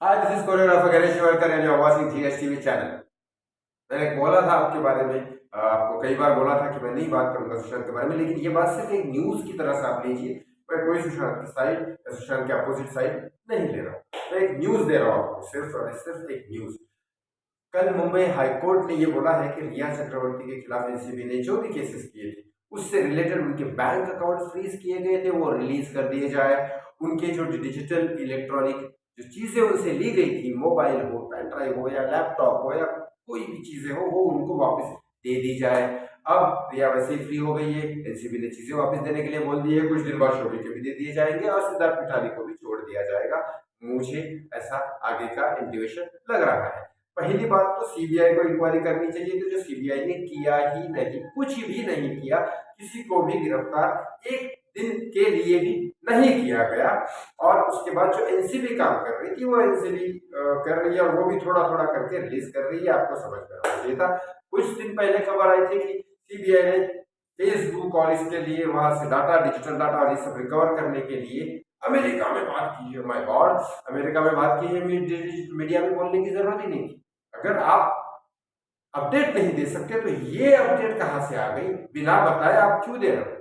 Hi, this is choreographer Ganesh Shivarkar and you are watching GSTV channel. मैंने बोला था आपके बारे में, आपको कई बार बोला था कि मैं नहीं बात करूंगा सुशांत के बारे में, लेकिन ये बात सिर्फ एक न्यूज की तरह से आप लीजिए। मैं कोई सुशांत की साइड या सुशांत के अपोजिट साइड नहीं ले रहा हूँ। मैं एक न्यूज दे रहा हूँ आपको, सिर्फ और सिर्फ एक न्यूज। कल मुंबई हाईकोर्ट ने ये बोला है कि रिया चक्रवर्ती के खिलाफ एनसीबी ने जो भी केसेस किए थे उससे रिलेटेड उनके बैंक अकाउंट फ्रीज किए गए थे वो रिलीज कर दिए जाए। उनके जो डिजिटल इलेक्ट्रॉनिक जो चीजें उनसे ली गई थी, मोबाइल हो, पेन ड्राइव हो या लैपटॉप हो या कोई भी चीजें हो, वो उनको वापस दे दी जाए। अब रिया वैसे ही फ्री हो गई है, एनसीबी ने चीजें वापस देने के लिए बोल दी है। कुछ दिन बाद शोभी के भी दे दिए जाएंगे और सिद्धार्थ पिठानी को भी छोड़ दिया जाएगा। मुझे ऐसा आगे का इंट्यूशन लग रहा है। पहली बात तो सीबीआई को इंक्वायरी करनी चाहिए थी, जो सीबीआई ने किया ही नहीं, कुछ भी नहीं किया। किसी को भी गिरफ्तार एक दिन के लिए भी नहीं किया गया। और उसके बाद जो एनसीबी काम कर रही थी वो एनसीबी कर रही है, और वो भी थोड़ा थोड़ा करके रिलीज कर रही है। आपको समझ में आना चाहिए था। कुछ दिन पहले खबर आई थी कि सीबीआई ने फेसबुक और इसके लिए वहां से डाटा, डिजिटल डाटा और ये सब रिकवर करने के लिए अमेरिका में बात की है। माय गॉड, अमेरिका में बात की है, मीडिया में बोलने की जरूरत ही नहीं थी। अगर आप अपडेट नहीं दे सकते तो ये अपडेट कहां से आ गई? बिना बताए आप क्यों दे रहे हो?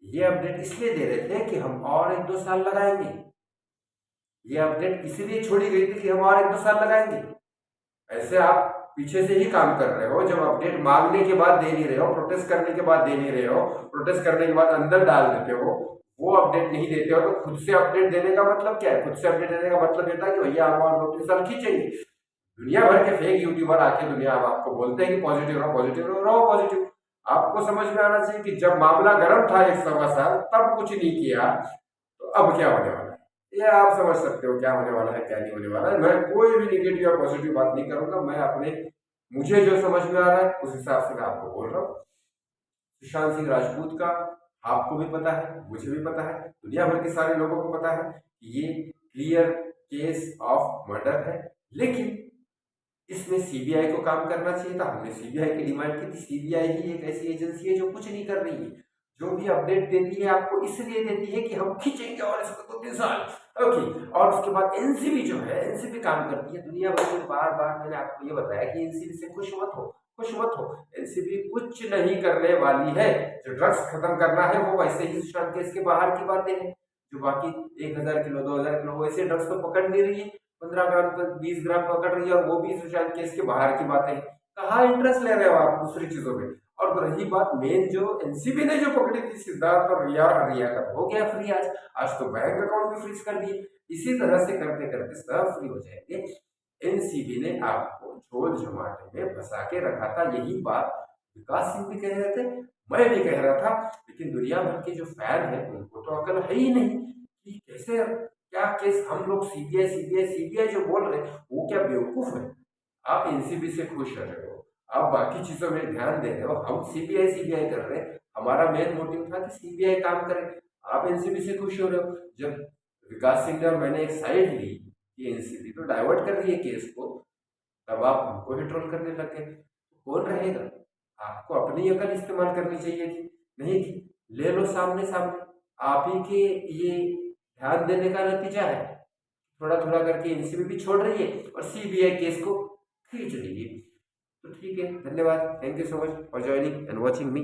ये अपडेट इसलिए दे रहे थे कि हम और 1-2 साल लगाएंगे। ये अपडेट इसीलिए छोड़ी गई थी कि हम और 1-2 साल लगाएंगे। ऐसे आप पीछे से ही काम कर रहे हो। जब अपडेट मांगने के बाद दे नहीं रहे हो, प्रोटेस्ट करने के बाद दे नहीं रहे हो, प्रोटेस्ट करने के बाद अंदर डाल देते हो, वो अपडेट नहीं देते हो, तो खुद से अपडेट देने का मतलब क्या है? खुद से अपडेट देने का मतलब ये था कि भैया हम और 2-3 साल खींचेंगे। दुनिया भर के फेक यूट्यूबर आके दुनिया अब आपको बोलते हैं कि पॉजिटिव रहो, पॉजिटिव रहो, रहो पॉजिटिव। आपको समझ में आना चाहिए कि जब मामला गर्म था 1-1.25 साल, तब कुछ नहीं किया, तो अब क्या होने वाला है? ये आप समझ सकते हो क्या होने वाला है, क्या नहीं होने वाला है। मैं कोई भी निगेटिव या पॉजिटिव बात नहीं करूंगा। मैं अपने, मुझे जो समझ में आ रहा है उस हिसाब से मैं आपको बोल रहा हूँ। सुशांत सिंह राजपूत का आपको भी पता है, मुझे भी पता है, दुनिया भर के सारे लोगों को पता है कि ये क्लियर केस ऑफ मर्डर है। लेकिन इसमें सीबीआई को काम करना चाहिए था। हमने सीबीआई की डिमांड की थी। सीबीआई ही एक ऐसी एजेंसी है जो कुछ नहीं कर रही है। जो भी अपडेट देती है आपको इसलिए देती है कि हम खींचेंगे और इसको 2-3 साल, ओके। और उसके बाद एनसीबी जो है, एनसीबी काम करती है दुनिया भर में। बार बार मैंने आपको ये बताया कि एनसीबी से खुश मत हो, खुश मत हो। एनसीबी कुछ नहीं करने वाली है। जो ड्रग्स खत्म करना है वो वैसे ही सुशांत केस के बाहर की बातें हैं। जो बाकी 1,000 किलो 2,000 किलो वैसे ड्रग्स तो पकड़ नहीं रही है। 15 ग्राम तक 20 ग्राम पकड़ रही है, और वो भी सुशांत केस के बाहर की बातें हैं। कहाँ इंटरेस्ट ले रहे हो आप दूसरी चीजों में? और तो रही बात मेन, जो एनसीबी ने जो पकड़ी थी सिद्धार्थ और रिया का तो हो गया फ्री आज। आज तो बैंक अकाउंट भी फ्रीज कर दिए। इसी तरह से करते करते सब फ्री हो जाएंगे। एनसीबी ने आपको झोल झमाटे में फंसा के रखा था। यही बात विकास सिंह भी कह रहे थे, मैं भी कह रहा था। लेकिन दुनिया भर के जो फैन है उनको तो अकल है ही नहीं कि कैसे, क्या केस हम लोग सीबीआई सीबीआई सीबीआई जो बोल रहे हैं वो क्या बेवकूफ है? आप एनसीबी से खुश रहे हो, आप बाकी चीजों में ध्यान दे रहे हो, हम सीबीआई सीबीआई कर रहे हैं। हमारा मेन मोटिव था कि सीबीआई काम करे, आप एनसीबी से खुश हो रहे हो। जब विकास सिंह ने और मैंने एक साइड ली कि एनसीबी तो डाइवर्ट कर रही है केस को, तब आप हमको ही ट्रोल करने लग गए। कौन रहेगा? आपको अपनी अकल इस्तेमाल करनी चाहिए थी, नहीं थी। ले लो सामने सामने। आप ही के ये ध्यान देने का नतीजा है। थोड़ा थोड़ा करके एनसीबी भी छोड़ रही है और सीबीआई केस को खींच रही है। तो ठीक है, धन्यवाद, thank you so much for joining and watching me.